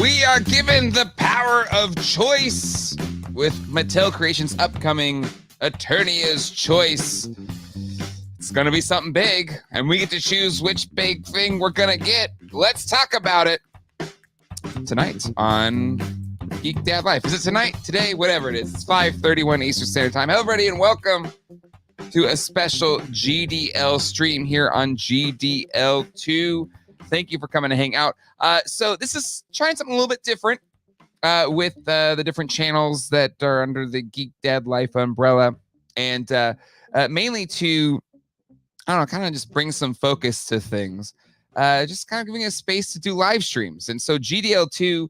We are given the power of choice with Mattel Creations' upcoming Eternia's Choice. It's going to be something big, and we get to choose which big thing we're going to get. Let's talk about it tonight on Geek Dad Life. Is it tonight, today, whatever it is? It's 5:31 Eastern Standard Time. Hello, everybody, and welcome to a special GDL stream here on GDL2. Thank you for coming to hang out. So this is trying something a little bit different with the different channels that are under the Geek Dad Life umbrella, and mainly to, I don't know, kind of just bring some focus to things. Just kind of giving us space to do live streams. And so GDL2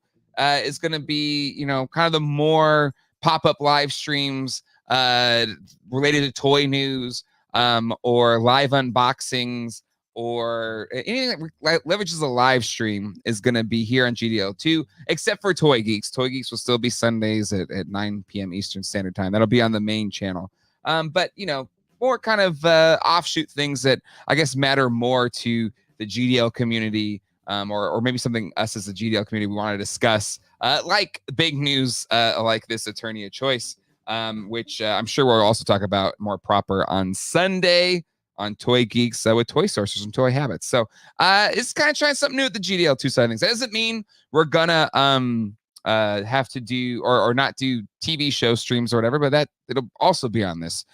is going to be, you know, kind of the more pop-up live streams related to toy news or live unboxings, or anything that leverages a live stream is going to be here on GDL2, except for Toy Geeks. Toy Geeks will still be Sundays at 9 p.m. Eastern Standard Time. That'll be on the main channel. But, you know, more kind of offshoot things that I guess matter more to the GDL community, or maybe something us as a GDL community we want to discuss, like big news like this Eternia choice, which I'm sure we'll also talk about more proper on Sunday on Toy Geeks with Toy Sources and Toy Habits. So it's kind of trying something new with the GDL2 side of things. That doesn't mean we're gonna have to do or not do TV show streams or whatever, but that it'll also be on this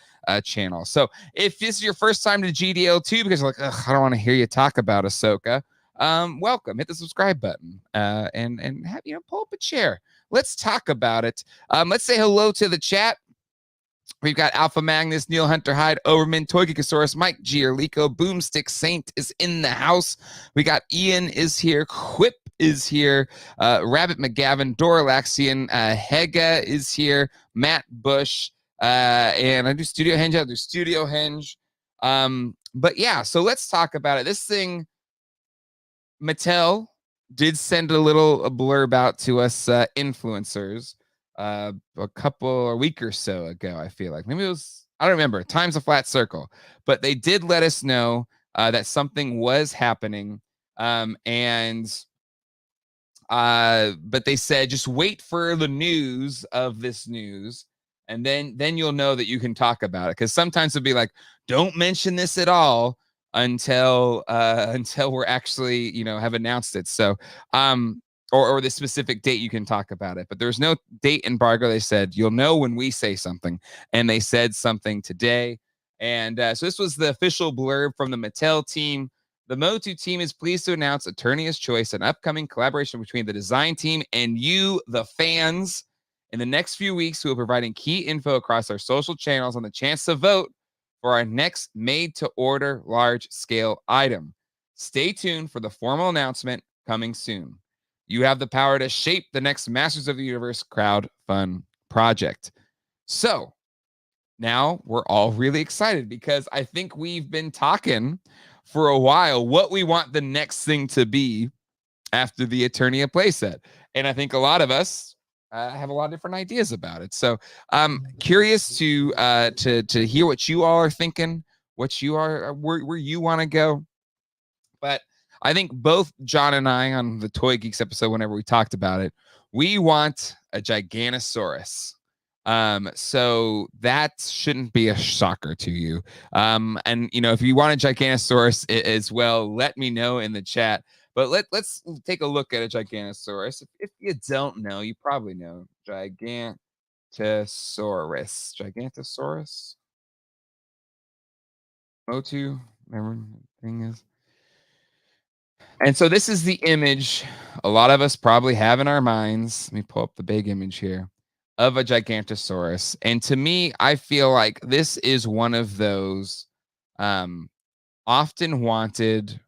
channel. So if this is your first time to GDL2 because you're like, ugh, I don't want to hear you talk about Ahsoka, welcome. Hit the subscribe button and have, you know, pull up a chair. Let's talk about it. Let's say hello to the chat. We've got Alpha Magnus, Neil Hunter Hyde, Overman, Toy Geekosaurus, Mike Giorlico, Boomstick Saint is in the house. We got Ian is here, Quip is here, Rabbit McGavin, Doralaxian, Hega is here, Matt Bush, and I do Studio Henge. I do Studio Henge. But yeah, so let's talk about it. This thing, Mattel did send a blurb out to us influencers a week or so ago. I feel like maybe it was, I don't remember. Time's a flat circle, but they did let us know that something was happening, but they said just wait for the news of this news, and then you'll know that you can talk about it. Because sometimes it'll be like, don't mention this at all until we're actually, you know, have announced it. So or the specific date you can talk about it. But there's no date embargo. They said you'll know when we say something, and they said something today. And so this was the official blurb from the Mattel team. The MOTU team is pleased to announce Eternia's Choice, an upcoming collaboration between the design team and you, the fans. In the next few weeks, we will be providing key info across our social channels on the chance to vote for our next made-to-order large-scale item. Stay tuned for the formal announcement coming soon. You have the power to shape the next Masters of the Universe crowdfund project. So now we're all really excited because I think we've been talking for a while what we want the next thing to be after the Eternia playset. And I think a lot of us have a lot of different ideas about it. So I'm curious to hear what you all are thinking, what you are, where you want to go. But I think both John and I on the Toy Geeks episode, whenever we talked about it, we want a Giganosaurus. So that shouldn't be a shocker to you. And you know, if you want a Giganosaurus as well, let me know in the chat. But let's take a look at a Giganosaurus. If you don't know, you probably know Gigantosaurus. Gigantosaurus. MOTU, remember the thing is. And so this is the image a lot of us probably have in our minds. Let me pull up the big image here of a Gigantosaurus. And to me, I feel like this is one of those often wanted,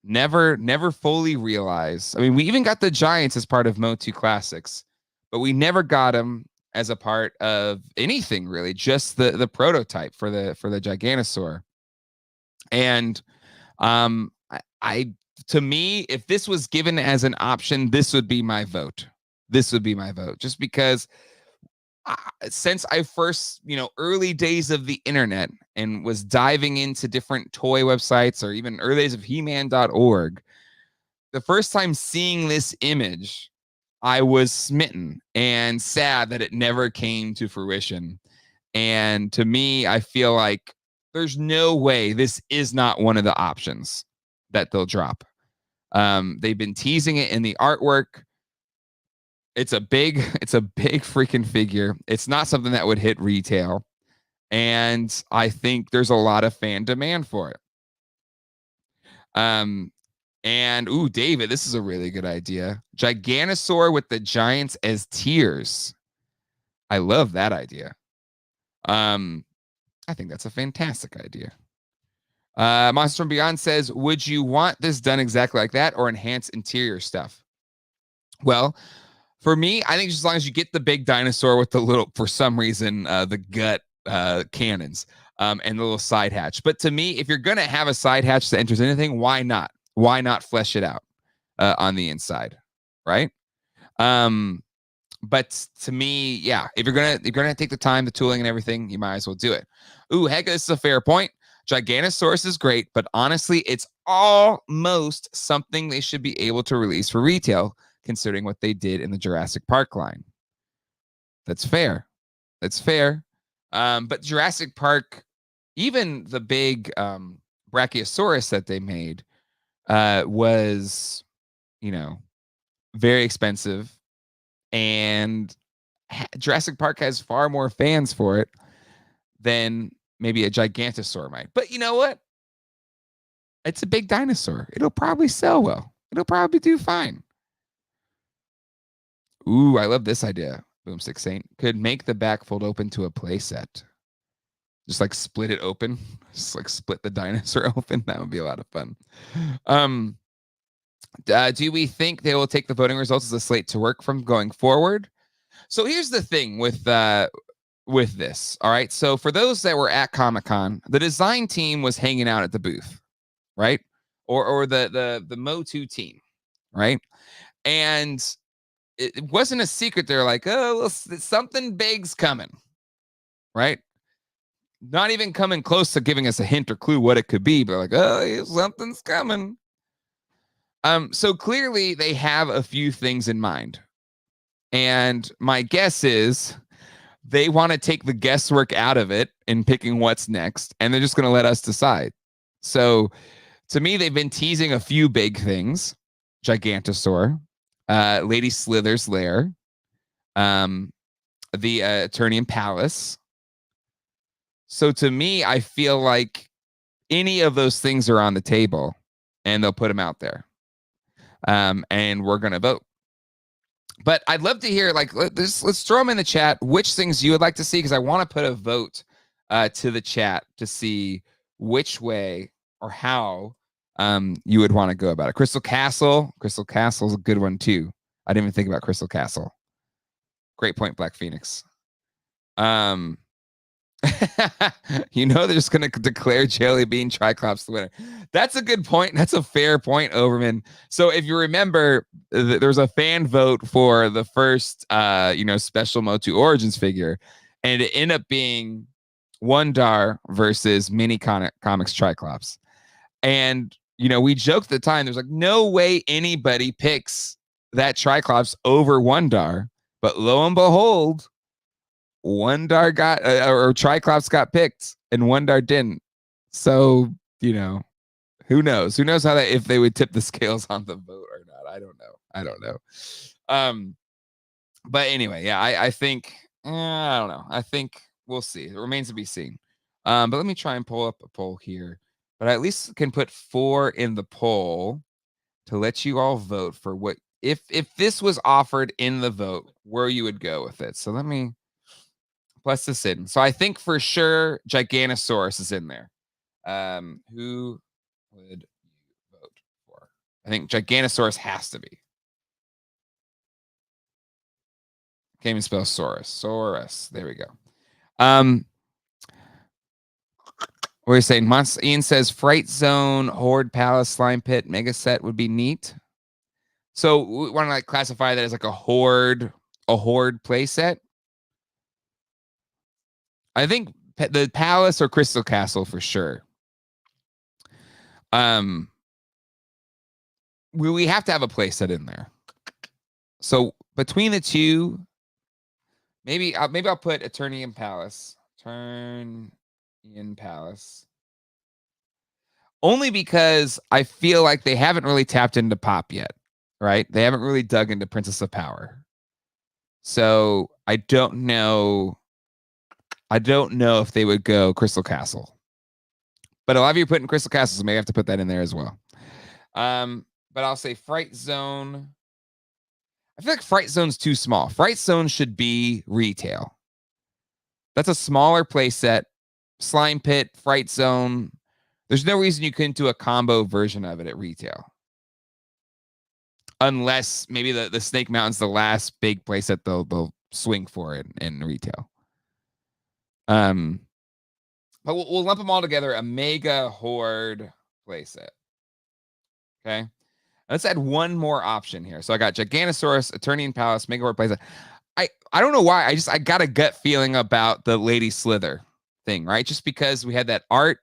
never fully realized. I mean, we even got the Giants as part of MOTU Classics, but we never got them as a part of anything really, just the prototype for the Giganosaur. And to me, if this was given as an option, this would be my vote. This would be my vote, just because since I first, you know, early days of the internet and was diving into different toy websites or even early days of He-Man.org, the first time seeing this image I was smitten and sad that it never came to fruition. And to me, I feel like there's no way this is not one of the options that they'll drop. They've been teasing it in the artwork. It's a big freaking figure. It's not something that would hit retail. And I think there's a lot of fan demand for it. And ooh, David, this is a really good idea. Giganosaur with the giants as tiers. I love that idea. I think that's a fantastic idea. Monster from Beyond says, would you want this done exactly like that or enhance interior stuff? Well, for me, I think just as long as you get the big dinosaur with the little, for some reason, the gut cannons and the little side hatch. But to me, if you're going to have a side hatch that enters anything, why not? Why not flesh it out on the inside, right? But to me, yeah, if you're gonna take the time, the tooling, and everything, you might as well do it. Ooh, Hega, this is a fair point. Giganosaurus is great, but honestly, it's almost something they should be able to release for retail, considering what they did in the Jurassic Park line. That's fair. That's fair. But Jurassic Park, even the big Brachiosaurus that they made, was, very expensive. And Jurassic Park has far more fans for it than maybe a Gigantosaur might. But you know what? It's a big dinosaur. It'll probably sell well. It'll probably do fine. Ooh, I love this idea. Boomstick Saint could make the back fold open to a playset. Just like split it open. Just like split the dinosaur open. That would be a lot of fun. Do we think they will take the voting results as a slate to work from going forward? So here's the thing with this. All right. So for those that were at Comic-Con, the design team was hanging out at the booth, right? Or the MOTU team, right? And it wasn't a secret. They're like, oh, well, something big's coming, right? Not even coming close to giving us a hint or clue what it could be, but like, oh, something's coming. So clearly they have a few things in mind. And my guess is they want to take the guesswork out of it in picking what's next, and they're just going to let us decide. So to me, they've been teasing a few big things. Gigantosaur, Lady Slither's Lair, the Eternian Palace. So to me, I feel like any of those things are on the table, and they'll put them out there. And we're going to vote. But I'd love to hear, like, let's throw them in the chat, which things you would like to see, because I want to put a vote to the chat to see which way or how you would want to go about it. Crystal Castle is a good one, too. I didn't even think about Crystal Castle. Great point, Black Phoenix. They're just going to declare Jelly Bean Triclops the winner. That's a good point. That's a fair point, Overman. So if you remember, there was a fan vote for the first, special MOTU Origins figure, and it ended up being Wondar versus Mini Comics Triclops. And, we joked at the time, there's like no way anybody picks that Triclops over Wondar, but lo and behold, Wondar got or Triclops got picked and Wondar didn't. So, who knows? Who knows how that, if they would tip the scales on the vote or not? I don't know. But anyway, yeah, I think I don't know. I think we'll see. It remains to be seen. But let me try and pull up a poll here. But I at least can put 4 in the poll to let you all vote for what if this was offered in the vote, where you would go with it. So let me plus this in. So I think for sure Giganosaurus is in there. Who would you vote for? I think Giganosaurus has to be. Can't even spell Saurus. Saurus. There we go. What are you saying? Ian says Fright Zone, Horde Palace, Slime Pit, Mega Set would be neat. So we want to classify that as like a horde play set. I think the Palace or Crystal Castle for sure. We have to have a play set in there. So between the two, maybe I'll put Eternian Palace. Eternian Palace. Only because I feel like they haven't really tapped into pop yet, right? They haven't really dug into Princess of Power. So I don't know if they would go Crystal Castle. But a lot of you put in Crystal Castle, so maybe I have to put that in there as well. But I'll say Fright Zone. I feel like Fright Zone's too small. Fright Zone should be retail. That's a smaller play set. Slime Pit, Fright Zone. There's no reason you couldn't do a combo version of it at retail. Unless maybe the Snake Mountain's the last big play set they'll swing for it in retail. But we'll lump them all together. A mega horde playset. Okay. Let's add one more option here. So I got Giganosaurus, Eternian Palace, mega horde playset. I don't know why. I got a gut feeling about the Lady Slither thing, right? Just because we had that art,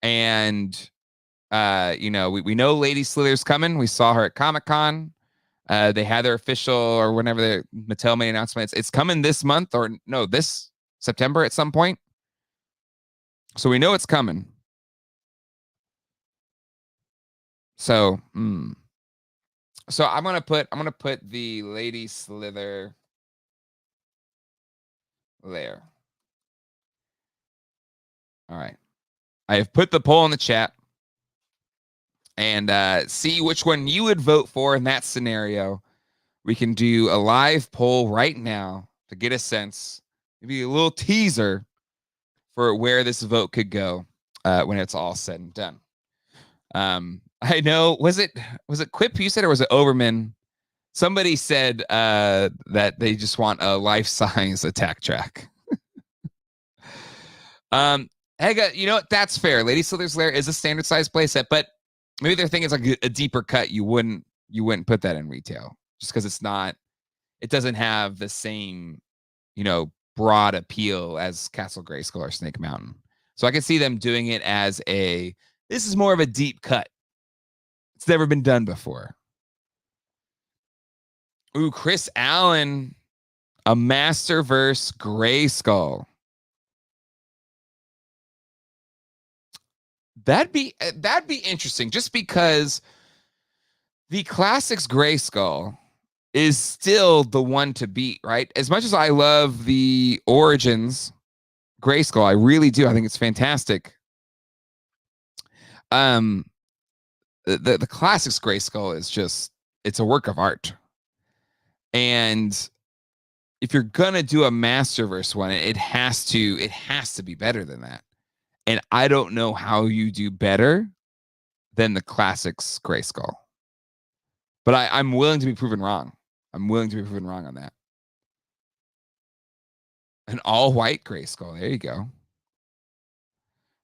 and we know Lady Slither's coming. We saw her at Comic-Con. They had their official, or whenever the Mattel made announcements. It's coming this month, or no, this September at some point. So we know it's coming. So, so I'm gonna put the Lady Slither there. All right, I have put the poll in the chat, and see which one you would vote for in that scenario. We can do a live poll right now to get a sense, maybe a little teaser for where this vote could go when it's all said and done. I know, was it Quip you said, or was it Overman? Somebody said that they just want a life-size attack track. Hega, you know what? That's fair. Lady Slither's Lair is a standard size playset, but maybe their thing is like a deeper cut. You wouldn't put that in retail just because it doesn't have the same, broad appeal as Castle Grayskull or Snake Mountain. So I can see them doing it as this is more of a deep cut. It's never been done before. Ooh, Chris Allen, a Masterverse Grayskull. That'd be interesting, just because the Classics Grayskull is still the one to beat, right? As much as I love the Origins Grayskull, I really do. I think it's fantastic. The Classics Grayskull is it's a work of art. And if you're gonna do a Masterverse one, it has to be better than that. And I don't know how you do better than the Classics Grayskull. But I'm willing to be proven wrong. I'm willing to be proven wrong on that. An all-white Grayskull. There you go.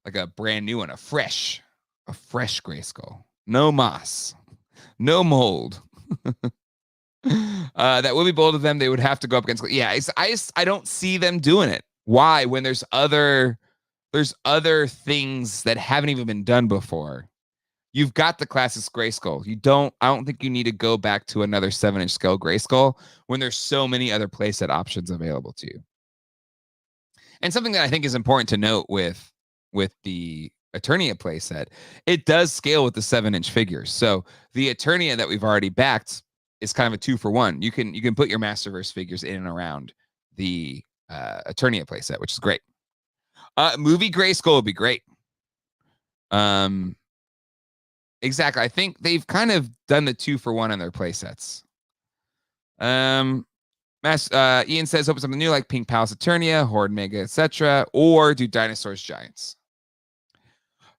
Like a brand new one, a fresh Grayskull. No moss. No mold. That would be bold of them. They would have to go up against. Yeah, I don't see them doing it. Why? When there's other things that haven't even been done before. You've got the Classics Grayskull. I don't think you need to go back to another 7-inch scale Grayskull when there's so many other playset options available to you. And something that I think is important to note with the Eternia playset, it does scale with the 7-inch figures. So the Eternia that we've already backed is kind of a 2-for-1. You can put your Masterverse figures in and around the Eternia playset, which is great. Movie Grayskull would be great. Exactly. I think they've kind of done the 2-for-1 on their playsets. Ian says, open something new like Pink Palace Eternia, Horde Mega, etc., or do Dinosaurs Giants.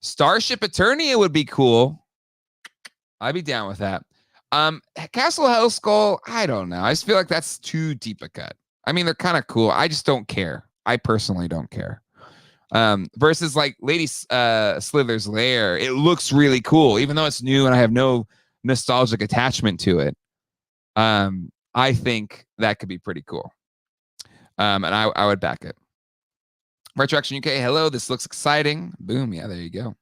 Starship Eternia would be cool. I'd be down with that. Castle Hellskull, I don't know. I just feel like that's too deep a cut. I mean, they're kind of cool. I just don't care. I personally don't care. Versus like Lady Slither's Lair, it looks really cool, even though it's new and I have no nostalgic attachment to it. I think that could be pretty cool. And I would back it. Retro Action UK, hello, this looks exciting. Boom, yeah, there you go.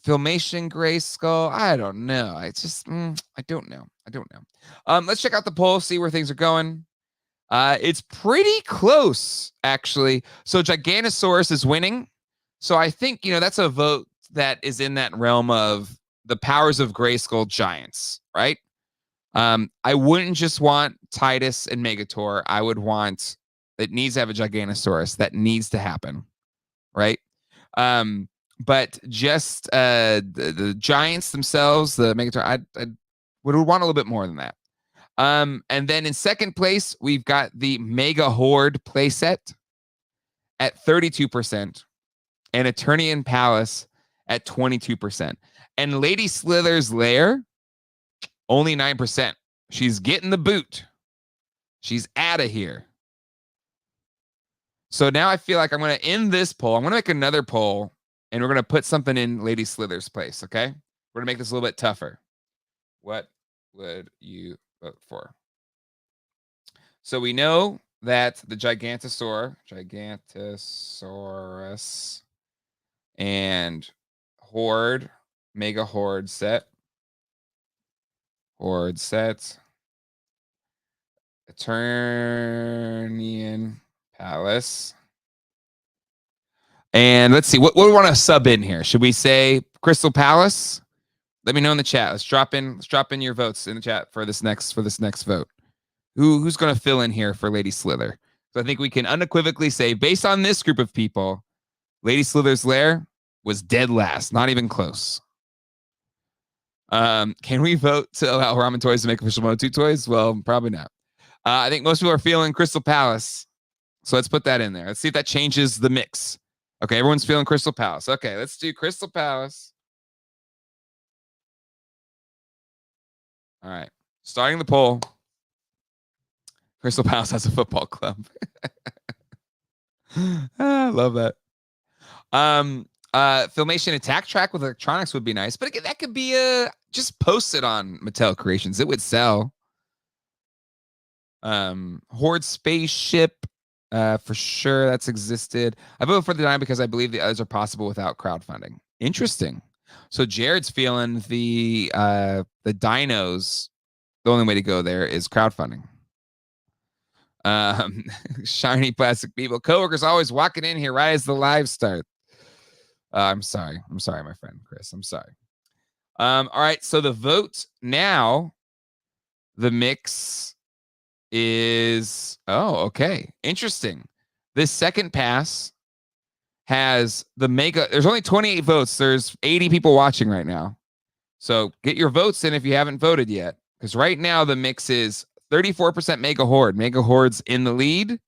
Filmation Grayskull. I don't know. It's just, I don't know. Let's check out the poll, see where things are going. It's pretty close, actually. So Giganosaurus is winning. So I think, that's a vote that is in that realm of the powers of Grayskull giants, right? I wouldn't just want Titus and Megator. I would want, it needs to have a Giganosaurus. That needs to happen, right? But just the giants themselves, the Megator, I would want a little bit more than that. And then in second place, we've got the Mega Horde playset at 32% and Eternian Palace at 22%. And Lady Slither's Lair, only 9%. She's getting the boot. She's out of here. So now I feel like I'm going to end this poll. I'm going to make another poll, and we're going to put something in Lady Slither's place, okay? We're going to make this a little bit tougher. What would you vote for? So we know that the Gigantosaurus, and Horde, Mega Horde set, Eternian Palace. And let's see, what do we want to sub in here? Should we say Crystal Palace? Let me know in the chat. Let's drop in your votes in the chat for this next vote. Who's going to fill in here for Lady Slither? So I think we can unequivocally say, based on this group of people, Lady Slither's Lair was dead last, not even close. Can we vote to allow Ramen Toys to make official MOTU toys? Well, probably not. I think most people are feeling Crystal Palace. So let's put that in there. Let's see if that changes the mix. Okay, everyone's feeling Crystal Palace. Okay, let's do Crystal Palace. All right, starting the poll. Crystal Palace has a football club. I love that. Filmation attack track with electronics would be nice, but again, that could be just post it on Mattel Creations. It would sell. Horde spaceship, for sure, that's existed. I voted for the dime because I believe the others are possible without crowdfunding. Interesting. So Jared's feeling the dinos. The only way to go there is crowdfunding. Shiny plastic people. Coworkers always walking in here right as the live start. I'm sorry, my friend Chris. I'm sorry. All right. So the vote now, the mix is okay. Interesting. This second pass has the mega. There's only 28 votes. There's 80 people watching right now. So get your votes in if you haven't voted yet, because right now the mix is 34% Mega Horde. Mega Horde's in the lead.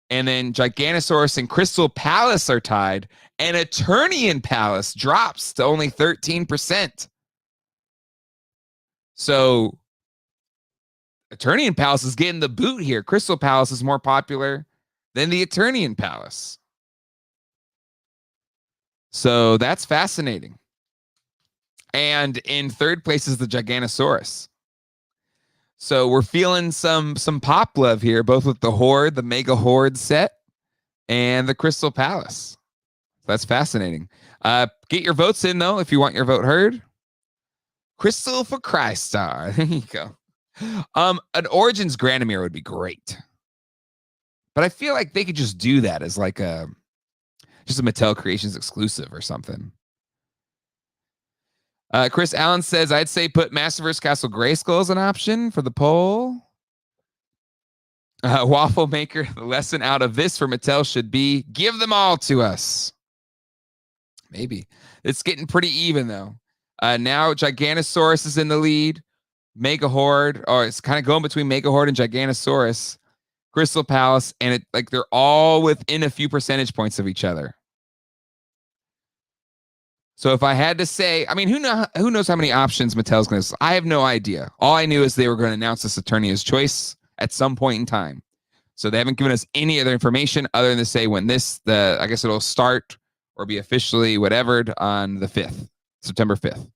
And then Giganosaurus and Crystal Palace are tied. And Eternian Palace drops to only 13%. So Eternian Palace is getting the boot here. Crystal Palace is more popular than the Eternian Palace. So that's fascinating. And in third place is the Giganosaurus. So we're feeling some pop love here, both with the Horde, the Mega Horde set, and the Crystal Palace. That's fascinating. Get your votes in, though, if you want your vote heard. Crystal for Crystar. There you go. An Origins Granamir would be great. But I feel like they could just do that as like just a Mattel Creations exclusive or something. Chris Allen says, I'd say put Masterverse Castle Grayskull as an option for the poll. Waffle Maker, the lesson out of this for Mattel should be, give them all to us. Maybe. It's getting pretty even, though. Now Giganosaurus is in the lead. Mega Horde, or it's kind of going between Mega Horde and Giganosaurus. Crystal Palace, and they're all within a few percentage points of each other. So if I had to say, I mean, who knows how many options Mattel's going to... I have no idea. All I knew is they were going to announce this Eternia's Choice at some point in time. So they haven't given us any other information other than to say when I guess it'll start or be officially whatevered on the 5th, September 5th.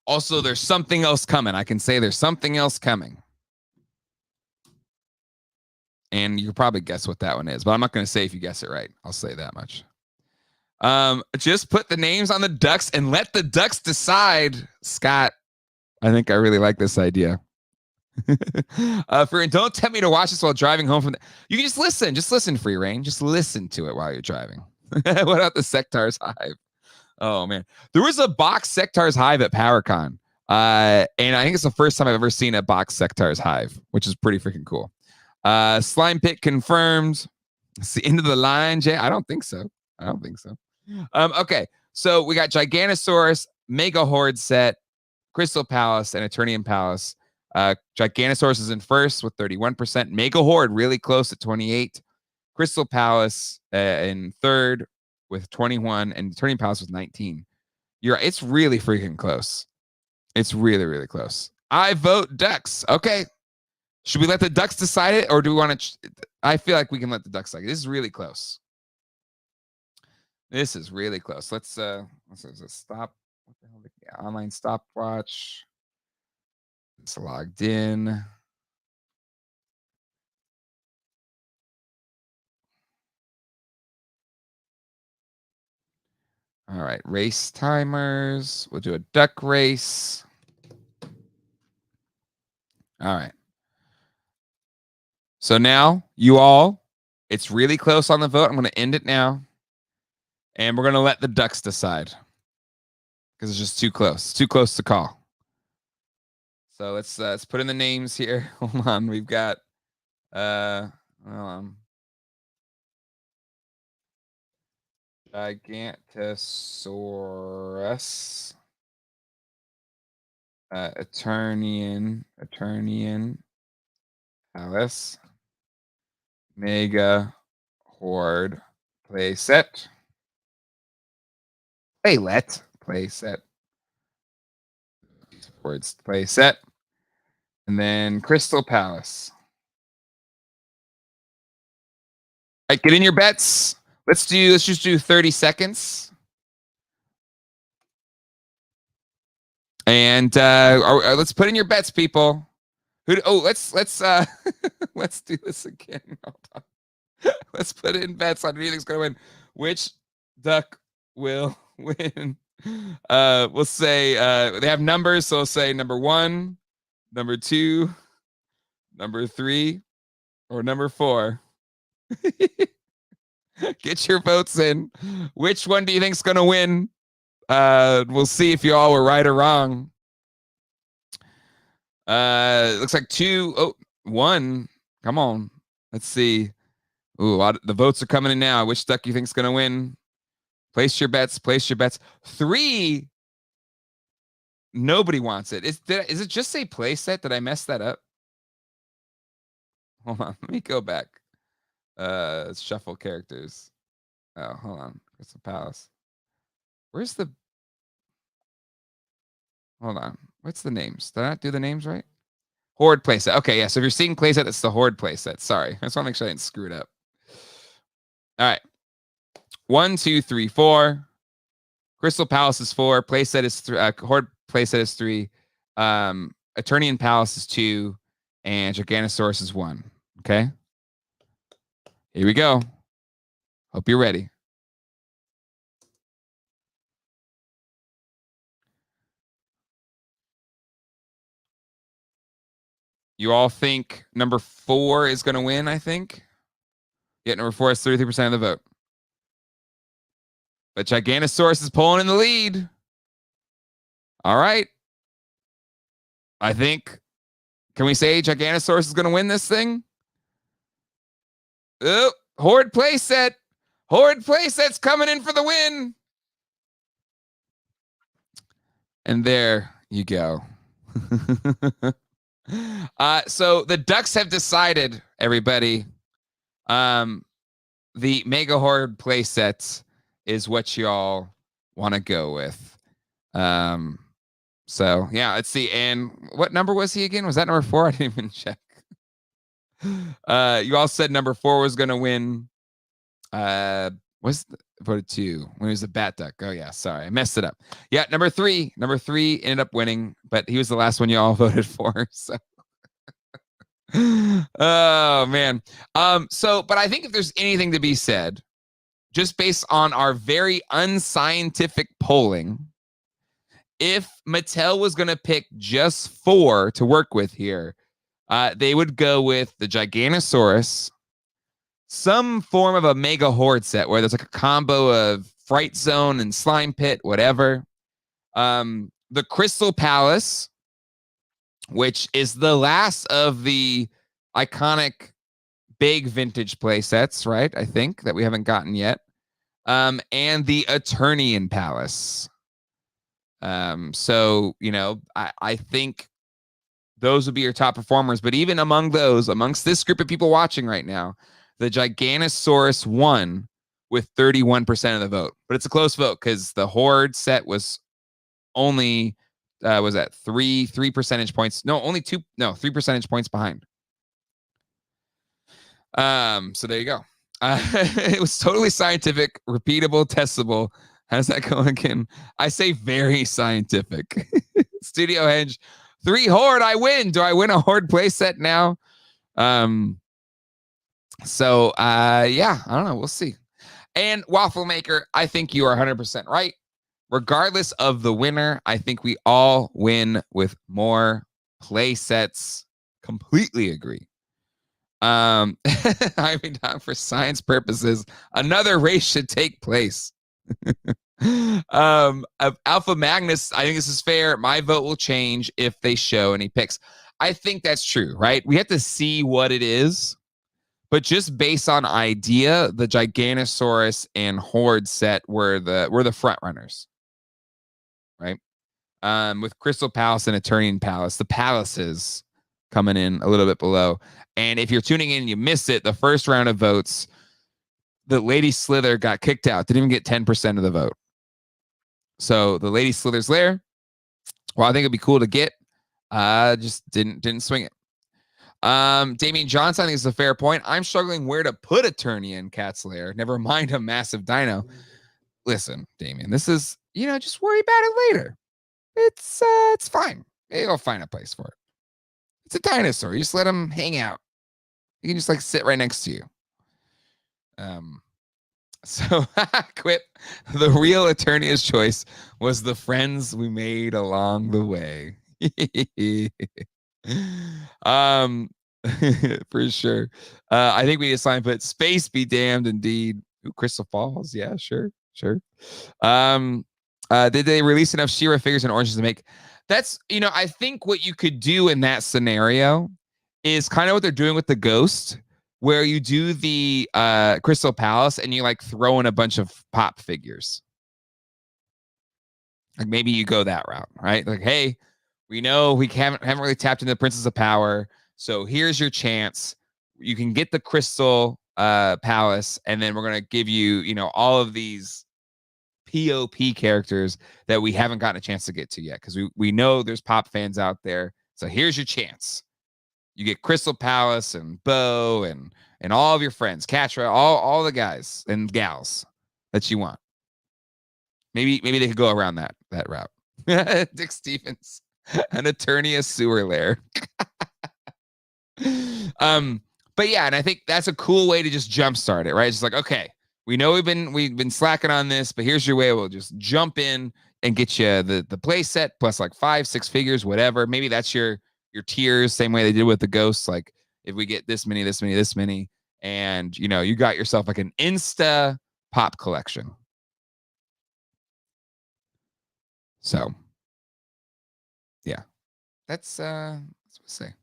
Also, there's something else coming. I can say there's something else coming. And you can probably guess what that one is, but I'm not going to say if you guess it right. I'll say that much. Just put the names on the ducks and let the ducks decide. Scott, I think I really like this idea. Don't tempt me to watch this while driving home from you can just listen, free reign. Just listen to it while you're driving. What about the Sectars Hive? Oh man. There was a box Sectars Hive at PowerCon. And I think it's the first time I've ever seen a box Sectars Hive, which is pretty freaking cool. Slime Pit confirmed. See, into the line, Jay? I don't think so. Okay, so we got Giganosaurus, Mega Horde set, Crystal Palace, and Eternian Palace. Giganosaurus is in first with 31%. Mega Horde really close at 28. Crystal Palace in third with 21, and Eternian Palace with 19. It's really freaking close. It's really, really close. I vote ducks. Okay. Should we let the ducks decide it, or do we want to? I feel like we can let the ducks decide. This is really close. This is really close. Let's stop. What the hell? Yeah, online stopwatch. It's logged in. All right, race timers. We'll do a duck race. All right. So now, you all, it's really close on the vote. I'm going to end it now. And we're going to let the ducks decide. Because it's just too close. Too close to call. So let's put in the names here. Hold on. We've got Gigantosaurus, Eternian Palace, Mega Horde playset, playset, Hordes playset, and then Crystal Palace. All right, get in your bets. Let's just do 30 seconds. And let's put in your bets, people. Let's let's do this again. Hold on. Let's put in bets on who you think's gonna win. Which duck will win? We'll say they have numbers, so we'll say number 1, number 2, number 3, or number 4. Get your votes in. Which one do you think's gonna win? We'll see if you all were right or wrong. Looks like 1. Come on. Let's see. Ooh, the votes are coming in now. Which duck you think's gonna win? Place your bets. 3. Nobody wants it. Is it just say playset? Did I mess that up? Hold on. Let me go back. Shuffle characters. Oh, hold on. Crystal Palace. Where's the? Hold on. What's the names? Did I not do the names right? Horde playset. Okay, yeah. So if you're seeing playset, it's the Horde playset. Sorry. I just want to make sure I didn't screw it up. All right. 1, 2, 3, 4. Crystal Palace is 4. Playset is 3. Horde playset is 3. Eternian Palace is 2. And Giganosaurus is 1. Okay. Here we go. Hope you're ready. You all think number 4 is going to win, I think? Yeah, number 4 has 33% of the vote. But Giganosaurus is pulling in the lead. All right. I think, can we say Giganosaurus is going to win this thing? Oh, Horde playset. Horde playset's coming in for the win. And there you go. So the ducks have decided, everybody. The Mega Horde playsets is what y'all want to go with. So yeah, let's see. And what number was he again? Was that number 4? I didn't even check. You all said number 4 was going to win. Voted 2 when he was a bat duck. Oh yeah, sorry, I messed it up. Yeah, number 3 ended up winning, but he was the last one you all voted for. So, oh man. But I think if there's anything to be said, just based on our very unscientific polling, if Mattel was going to pick just 4 to work with here, they would go with the Giganosaurus, some form of a mega horde set where there's like a combo of Fright Zone and Slime Pit, whatever. The Crystal Palace, which is the last of the iconic big vintage play sets, right? I think that we haven't gotten yet. And the Eternian Palace. So, you know, I think those would be your top performers. But even among those, amongst this group of people watching right now, the Giganosaurus won with 31% of the vote. But it's a close vote because the Horde set was only, was that 3 percentage points? No, only 3 percentage points behind. So there you go. It was totally scientific, repeatable, testable. How's that going again? I say very scientific. Studio Hedge, 3 Horde, I win. Do I win a Horde playset now? Yeah, I don't know. We'll see. And Waffle Maker, I think you are 100% right. Regardless of the winner, I think we all win with more play sets. Completely agree. I mean, for science purposes, another race should take place. Alpha Magnus, I think this is fair. My vote will change if they show any picks. I think that's true, right? We have to see what it is. But just based on idea, the Giganosaurus and Horde set were the front runners, right? With Crystal Palace and Eternian Palace, the palaces coming in a little bit below. And if you're tuning in and you missed it, the first round of votes, the Lady Slither got kicked out. Didn't even get 10% of the vote. So the Lady Slither's there. Well, I think it'd be cool to get. Just didn't swing it. Damian Johnson, I think is a fair point. I'm struggling where to put Eternia in Cat's Lair. Never mind a massive dino. Listen, Damian, this is, just worry about it later. It's fine. They'll find a place for it. It's a dinosaur. You just let him hang out. You can just sit right next to you. So quip. The real Eternia's choice was the friends we made along the way. For sure. I think we assigned put space be damned indeed. Ooh, Crystal Falls. Yeah, sure. Did they release enough She-Ra figures and oranges to make? That's, I think what you could do in that scenario is kind of what they're doing with the Ghost, where you do the Crystal Palace and you throw in a bunch of pop figures. Maybe you go that route, right? Hey, we know we haven't really tapped into the Princess of Power, so here's your chance. You can get the Crystal Palace, and then we're gonna give you, all of these POP characters that we haven't gotten a chance to get to yet, because we know there's pop fans out there. So here's your chance. You get Crystal Palace and Bo and all of your friends, Catra, all the guys and gals that you want. Maybe they could go around that route. Dick Stevens, an Eternia sewer lair. But yeah, and I think that's a cool way to just jumpstart it, right? It's just okay, we know we've been slacking on this, but here's your way. We'll just jump in and get you the play set plus 5-6 figures, whatever. Maybe that's your tiers, same way they did with the Ghosts. If we get this many, and you got yourself an Insta pop collection. So yeah, that's what I say.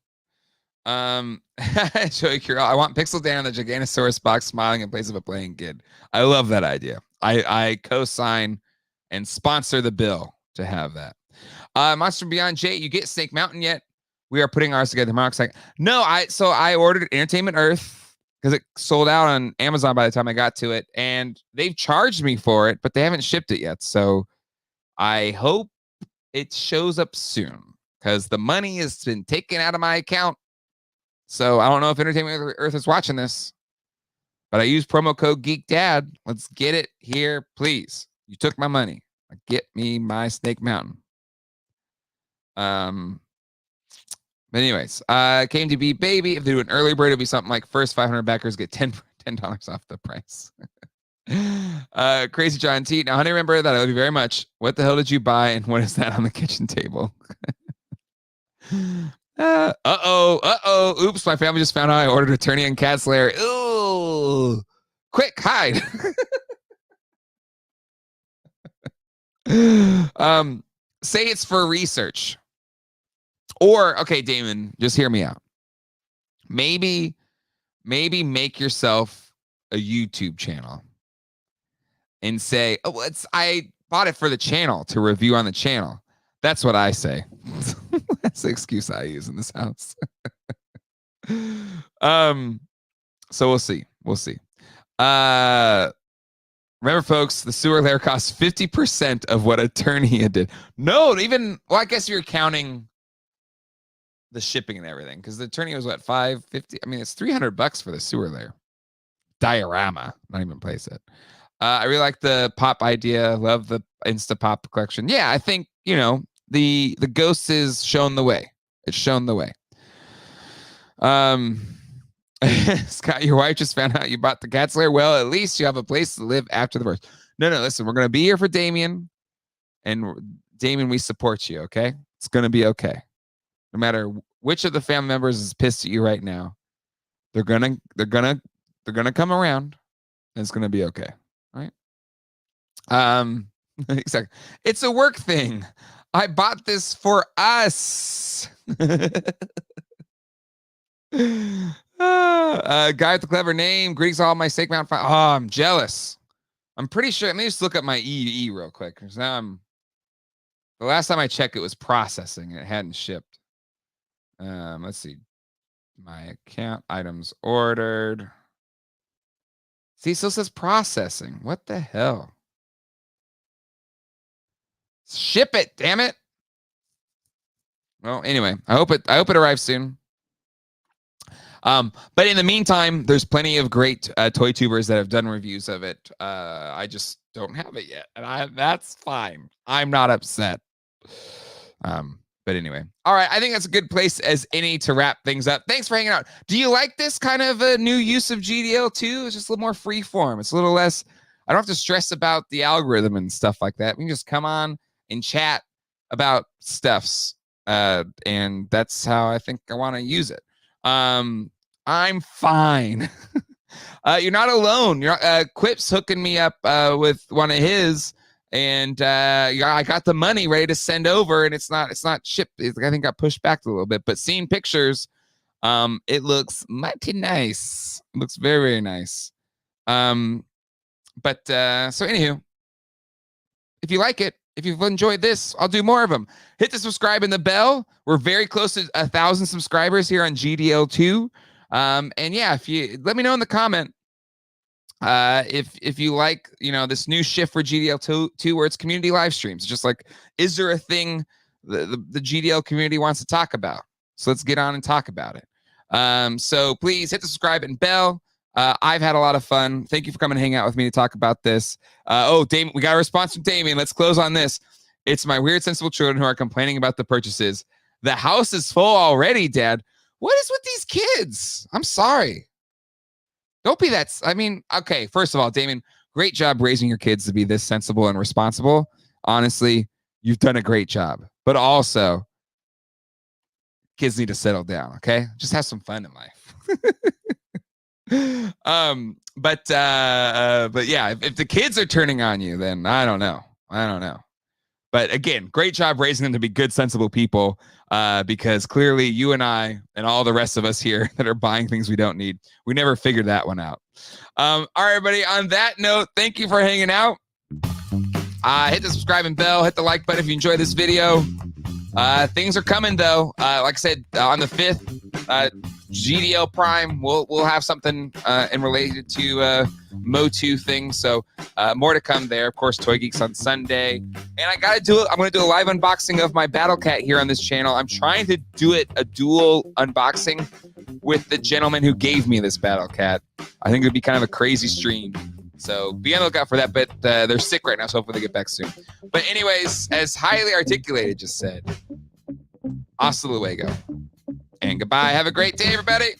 Joey Curl, I want Pixel Dan in the Giganosaurus box smiling in place of a playing kid. I love that idea. I co-sign and sponsor the bill to have that. Monster Beyond Jay, you get Snake Mountain yet? We are putting ours together tomorrow. No, I ordered Entertainment Earth because it sold out on Amazon by the time I got to it, and they've charged me for it, but they haven't shipped it yet. So I hope it shows up soon because the money has been taken out of my account. So I don't know if Entertainment Earth is watching this, but I use promo code GeekDad. Let's get it here, please. You took my money. Get me my Snake Mountain. But anyways, came to be baby. If they do an early bird, it'll be something like first 500 backers get $10 off the price. Crazy John T. Now, honey, remember that I love you very much. What the hell did you buy, and what is that on the kitchen table? Oops, my family just found out I ordered Eternia and Cat Slayer. Ooh, quick, hide. Say it's for research. Or, okay, Damon, just hear me out. Maybe make yourself a YouTube channel and say, oh, I bought it for the channel to review on the channel. That's what I say. That's the excuse I use in this house. So we'll see. Remember, folks, the sewer layer costs 50% of what Eternia did. No, even, well, I guess you're counting the shipping and everything, because the Eternia was what, $550? I mean, it's $300 for the sewer layer. Diorama, not even place it. I really like the pop idea. Love the Insta Pop collection. Yeah, I think, you know, the ghost is shown the way. It's shown the way. Scott, your wife just found out you bought the Cat Slayer. Well, at least you have a place to live after the verse. No, listen, we're gonna be here for Damien, and Damien, we support you. Okay, it's gonna be okay. No matter which of the family members is pissed at you right now, they're gonna come around, and it's gonna be okay. All right. Exactly. It's a work thing. I bought this for us. Guy with the clever name. Greeks all my steak mount. Oh, I'm jealous. I'm pretty sure. Let me just look up my EE real quick, because now the last time I checked, it was processing. It hadn't shipped. Let's see. My account items ordered. See, it still says processing. What the hell? Ship it, damn it. Well, anyway, I hope it arrives soon. But in the meantime, there's plenty of great toy tubers that have done reviews of it. I just don't have it yet, and that's fine. I'm not upset. But anyway, all right. I think that's a good place as any to wrap things up. Thanks for hanging out. Do you like this kind of a new use of GDL2? It's just a little more free form. It's a little less. I don't have to stress about the algorithm and stuff like that. We can just come on and chat about stuffs, and that's how I think I want to use it. I'm fine. You're not alone. Quip's hooking me up with one of his, and I got the money ready to send over, and it's not shipped. I think got pushed back a little bit, but seeing pictures, it looks mighty nice. It looks very, very nice. But so anywho, if you like it, if you've enjoyed this, I'll do more of them. Hit the subscribe and the bell. We're very close to 1,000 subscribers here on GDL2. And yeah, if you let me know in the comment if you like, you know, this new shift for GDL2 where it's community live streams. Just like, is there a thing the GDL community wants to talk about? So let's get on and talk about it. So please hit the subscribe and bell. I've had a lot of fun. Thank you for coming and hanging out with me to talk about this. Damien, we got a response from Damien. Let's close on this. It's my weird, sensible children who are complaining about the purchases. The house is full already, Dad. What is with these kids? I'm sorry. Don't be that. I mean, okay, first of all, Damien, great job raising your kids to be this sensible and responsible. Honestly, you've done a great job. But also, kids need to settle down, okay? Just have some fun in life. But yeah, if the kids are turning on you, then I don't know. But again, great job raising them to be good, sensible people, because clearly you and I and all the rest of us here that are buying things we don't need, we never figured that one out. All right, everybody, on that note, thank you for hanging out. Hit the subscribe and bell, hit the like button if you enjoyed this video. Things are coming, though. Like I said, on the 5th, GDL Prime, we'll have something in related to MOTU things. So more to come there. Of course, Toy Geeks on Sunday. And I'm going to do a live unboxing of my Battle Cat here on this channel. I'm trying to do a dual unboxing with the gentleman who gave me this Battle Cat. I think it would be kind of a crazy stream. So be on the lookout for that, but they're sick right now, so hopefully they get back soon. But anyways, as highly articulated just said, hasta luego. And goodbye. Have a great day, everybody.